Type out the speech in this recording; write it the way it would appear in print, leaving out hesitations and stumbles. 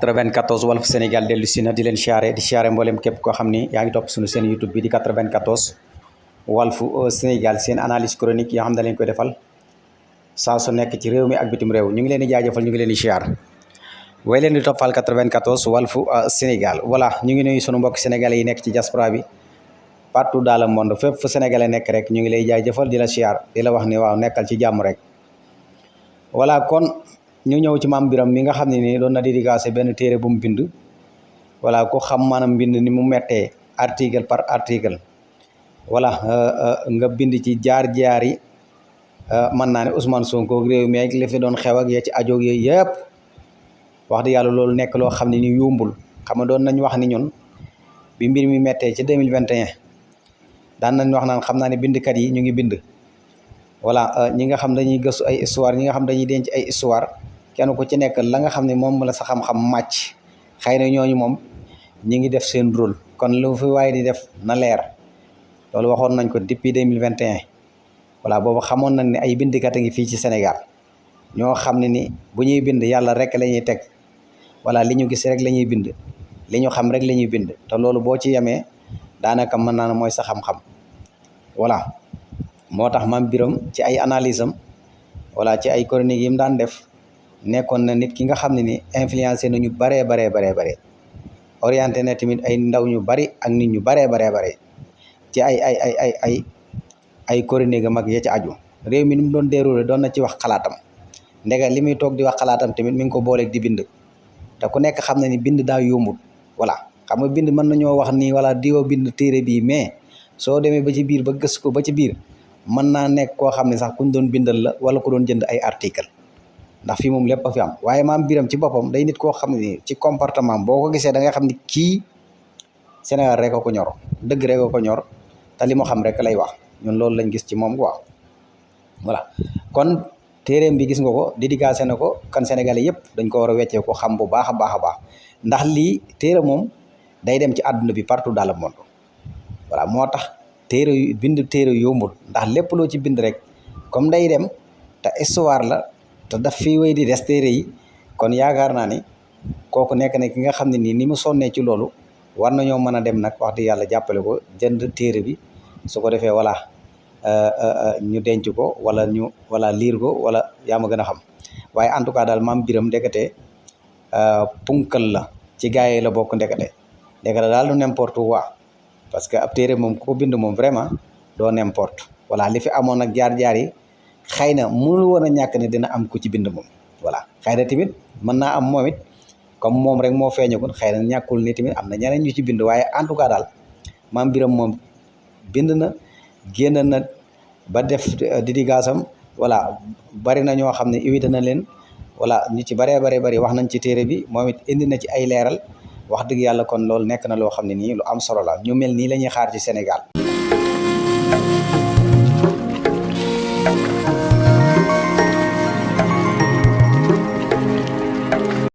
94 Walf Sénégal dellu si na di leen siyaare di siyaare mboolem képp koo xam ni yaa ngi topp suñu seen YouTube bi di 94 Walf Sénégal seen analyse chronique yoo xam ne lañ koy defal saa su nekk ci réew mi ak bitim réew ñu ngi leen di jaajëfal ñu ngi leen di siyaar way leen di toppal 94 Walf Sénégal voilà ñu ngi nuyu sunu mbokk sénégalais yi nekk ci diaspora bi partout dans le monde fépp fu sénégalais nekk rek ñu ngi lay jaajëfal di la siyaar di la wax ni waaw nekkal ci jàmm rek voilà kon ñu ñëw ci Mame Birame mi nga xam ne nii doon na dédicacé benn téere bu mu bind voilà ku xam maanaam bind ni mu mettee article par article voilà nga bind ci jaar-jaar yi mën naa ne Ousmane Sonko réew mi ak li fi doon xew ak ya ci ajoog yooyu yëpp wax dëgg yàlla loolu nekk loo xam ne ni yombul xam nga doon nañ wax ni ñun bi mbir mi mettee ci 2021 daan nañ wax naan xam naa ne bindkat yi ñu ngi bind voilà ñi nga xam dañuy gëstu ay histoire ñi nga xam dañuy denc ay histoire kenn ku ci nekk la nga xam ne moom la sa xam-xam màcc xëy na ñooñu moom ñi ngi def seen rôle kon lu fi waaye di def na leer loolu waxoon nañ ko depuis 2021 voilà boobu xamoon nañ ne ay bindkat a ngi fii ci Sénégal ñoo xam ne ni bu ñuy bind yàlla rek la ñuy teg voilà li ñu gis rek la ñuy bind li ñu xam rek la ñuy bind te loolu boo ci yemee daanaka mën naa ne mooy sa xam-xam voilà moo tax Mame Birame ci ay analyse am voilà ci ay chroniques yi mu daan def nekkoon na nit ki nga xam ne ni influencé nañu baree orienté na tamit ay ndaw ñu bari ak nit ñu baree ci ay chroniques mag ya ci aju réew mi ni mu doon déroulé doon na ci wax xalaatam ndega li muy toog di wax xalaatam tamit mi ngi ko booleeg di bind te ku nekk xam na ni bind daa yombut voilà xam nga bind mën nañoo wax nii wala diwa bind téere bii mais soo demee ba ci biir ba gës ko ba ci biir mën naa nekk koo xam ne sax kuñ doon bindal la wala ku doon jënd ay article ndax fii moom lépp a fi am waaye Mame Birame ci boppam day nit koo xam ne ci comportement boo ko gisee da nga xam ni kii Sénégal rek a ko ñor dëgg rek a ko ñor te li mu xam rek lay wax ñun loolu lañ gis ci moom quoi voilà kon téeréem bi gis nga ko dédicacé na ko kan sénégalais yëpp dañ ko war a weccee ko xam bu baax a baax ndax lii téere moom day dem ci àdduna bi partout dans le monde voilà moo tax bind téere yombul ndax lépp loo ci bind rek comme day dem te histoire la te daf fi wéy di des téere yi kon yaakaar naa ni kooku nekk ne ki nga xam ne nii ni mu sonnee ci loolu war nañoo mën a dem nag wax dëgg yàlla jàppale ko jënd téere bi su ko defee voilà ñu denc ko wala liir ko wala yaa ma gën a xam waaye en tout cas daal Mame Birame ndekete punkal la ci gars yi la bokk ndekete daal du n'importe quoi parce que ab téere moom ku ko bind moom vraiment doo n'importe voilà li fi amoon nag jaar-jaar yi xëy na mënul woon a ñàkk ne dina am ku ci bind moom voilà xëy na tamit mën naa am moom it comme moom rek moo feeñagul xëy na ñàkkul ni tamit am na ñeneen ñu ci bind waaye en tout cas daal Mame Birame moom bind na génn na ba def dédicace-am voilà bari na ñoo xam ne invité na leen voilà ñu ci bari wax nañ ci téere bi moom it indi na ci ay leeral wax dëgg yàlla kon loolu nekk na loo xam ne nii lu am solo la ñu mel nii la ñuy xaar ci Sénégal